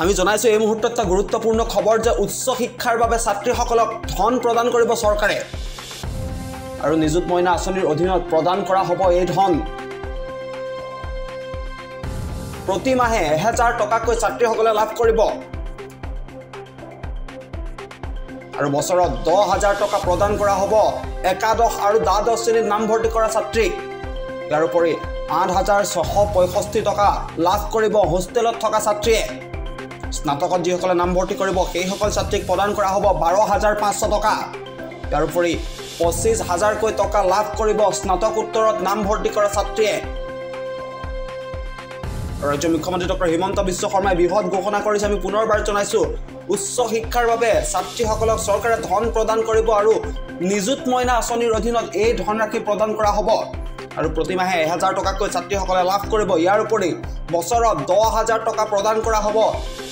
আমি জনাইছো এই মুহূৰ্তত এটা গুৰুত্বপূৰ্ণ খবৰ যে উচ্চ শিক্ষাৰ বাবে ছাত্ৰীসকলক ধন প্ৰদান কৰিব চৰকাৰে আৰু নিযুত মইনা আঁচনিৰ অধীনত প্ৰদান কৰা হ'ব এই ধন প্ৰতি মাহে 1000 টকাকৈ ছাত্ৰীসকলে লাভ কৰিব আৰু বছৰত 10000 টকা প্ৰদান কৰা হ'ব একাদশ আৰু দ্বাদশ শ্ৰেণীত নামভৰ্তি কৰা ছাত্ৰীক ইয়াৰ উপৰি 8665 টকা লাভ কৰিব হোষ্টেলত থকা ছাত্ৰীয়ে স্নাতকত যিসকলে নামভৰ্তি কৰিব সেইসকল ছাত্ৰীক প্ৰদান কৰা হ'ব 12500 টকা ইয়াৰ উপৰি 25000 কৈ টকা লাভ কৰিব স্নাতকোত্তৰত নামভৰ্তি কৰা ছাত্ৰীয়ে ৰাজ্য মুখ্যমন্ত্ৰী ডক্টৰ হিমন্ত বিশ্ব শৰ্মাই বৃহৎ ঘোষণা কৰিছে আমি পুনৰবাৰ জনাইছো উচ্চ শিক্ষাৰ বাবে ছাত্ৰীসকলক চৰকাৰে ধন প্ৰদান কৰিব আৰু নিযুত মইনা আঁচনিৰ অধীনত এই ধনৰাশি প্ৰদান কৰা হ'ব আৰু প্ৰতি মাহে 1000 টকাকৈ ছাত্ৰীসকলে লাভ কৰিব ইয়াৰ উপৰি বছৰত 10000 টকা প্ৰদান কৰা হ'ব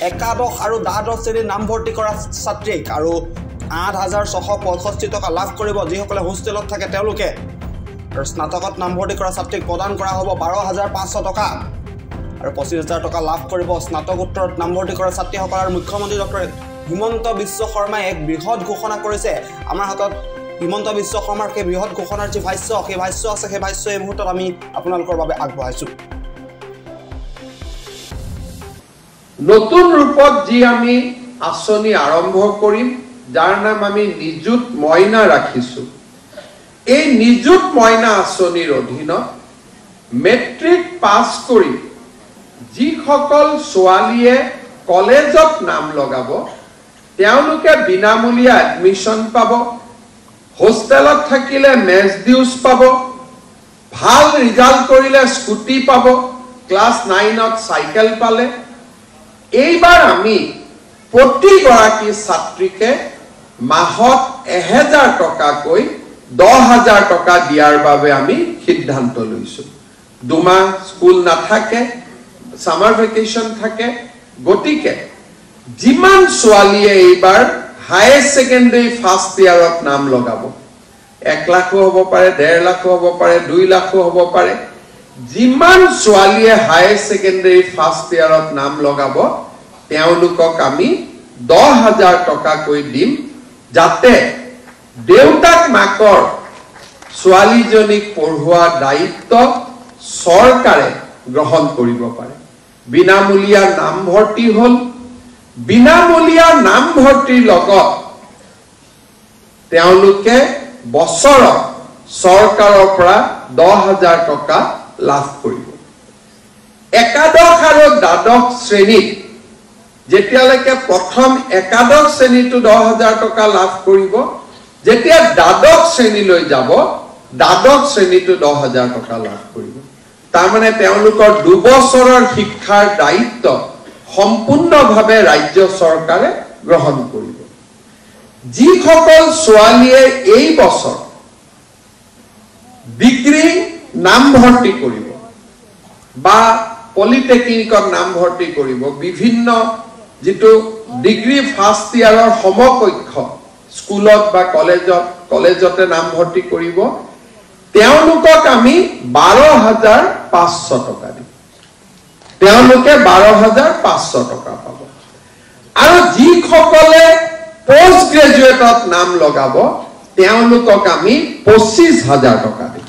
একাদশ আৰু দ্বাদশ শ্ৰেণীত নামভৰ্তি কৰা ছাত্ৰীক আৰু 8665 টকা লাভ কৰিব যিসকলে হোষ্টেলত থাকে তেওঁলোকে আৰু স্নাতকত নামভৰ্তি কৰা ছাত্ৰীক প্ৰদান কৰা হ'ব 12500 টকা আৰু 25000 টকা লাভ কৰিব স্নাতকোত্তৰত নামভৰ্তি কৰা ছাত্ৰীসকল আৰু মুখ্যমন্ত্ৰী ডক্টৰ হিমন্ত বিশ্ব শৰ্মাই এক বৃহৎ ঘোষণা কৰিছে আমাৰ হাতত হিমন্ত বিশ্ব শৰ্মাৰ কে বৃহৎ ঘোষণাৰ যে ভাষ্য আছে সেই ভাষ্য এই মুহূৰ্তত আমি আপোনালোকৰ বাবে আগবঢ়াইছো নতুন ৰূপত যি আমি আঁচনি আৰম্ভ কৰিম যাৰ নাম আমি নিযুত মইনা ৰাখিছো এই নিযুত মইনা আঁচনিৰ অধীনত মেট্ৰিক পাছ কৰি যিসকল ছোৱালীয়ে কলেজত নাম লগাব তেওঁলোকে বিনামূলীয়া এডমিশন পাব হোষ্টেলত থাকিলে মেছ ডিউজ পাব ভাল ৰিজাল্ট কৰিলে স্কুটি পাব ক্লাছ 9ত সাইকেল পালে এইবাৰ আমি প্ৰতিগৰাকী ছাত্ৰীকে মাহত 1000 টকাকৈ 10000 টকা দিয়াৰ বাবে আমি সিদ্ধান্ত লৈছো দুমাহ স্কুল নাথাকে সামাৰ ভেকেশন থাকে গতিকে যিমান ছোৱালীয়ে এইবাৰ হায়াৰ সেকেন্ডাৰী ফাৰ্স্ট ইয়াৰত নাম লগাব 1 লাখ হ'ব পাৰে 1.5 লাখ হ'ব পাৰে 2 লাখ হ'ব পাৰে যিমান ছোৱালীয়ে হায়াৰ সেকেন্ডাৰী ফাৰ্স্ট ইয়াৰত নাম লগাব তেওঁলোকক আমি 10000 টকা কৈ দিম যাতে দেউতাক মাকৰ ছোৱালীজনীক পঢ়োৱা দায়িত্ব চৰকাৰে গ্ৰহণ কৰিব পাৰে বিনামূলীয়া নামভৰ্তি হল বিনামূলীয়া নামভৰ্তিৰ লগত তেওঁলোকে বছৰত চৰকাৰৰ পৰা 10000 টকা লাভ কৰিব একাদশ আৰু দ্বাদশ শ্ৰেণীত যেতিয়ালৈকে প্ৰথম একাদশ শ্ৰেণীটো 10000 টকা লাভ কৰিব যেতিয়া দ্বাদশ শ্ৰেণীলৈ যাব দ্বাদশ শ্ৰেণীটো 10000 টকা লাভ কৰিব তাৰ মানে তেওঁলোকৰ 2 বছৰৰ শিক্ষাৰ দায়িত্ব সম্পূৰ্ণভাৱে ৰাজ্য চৰকাৰে গ্ৰহণ কৰিব যিসকল ছোৱালীয়ে এই বছৰ ডিগ্ৰী নামভৰ্তি কৰিব বা পলিটেকনিকত নামভৰ্তি কৰিব বিভিন্ন যেটো ডিগ্ৰী ফাৰ্স্ট ইয়াৰৰ সমকক্ষ স্কুলত বা কলেজতে নামভৰ্তি কৰিব তেওঁলোকক আমি 12500 টকা দিম তেওঁলোকে 12500 টকা পাব আৰু যিসকলে পোষ্ট গ্ৰেজুৱেটত নাম লগাব তেওঁলোকক আমি 25000 টকা দিম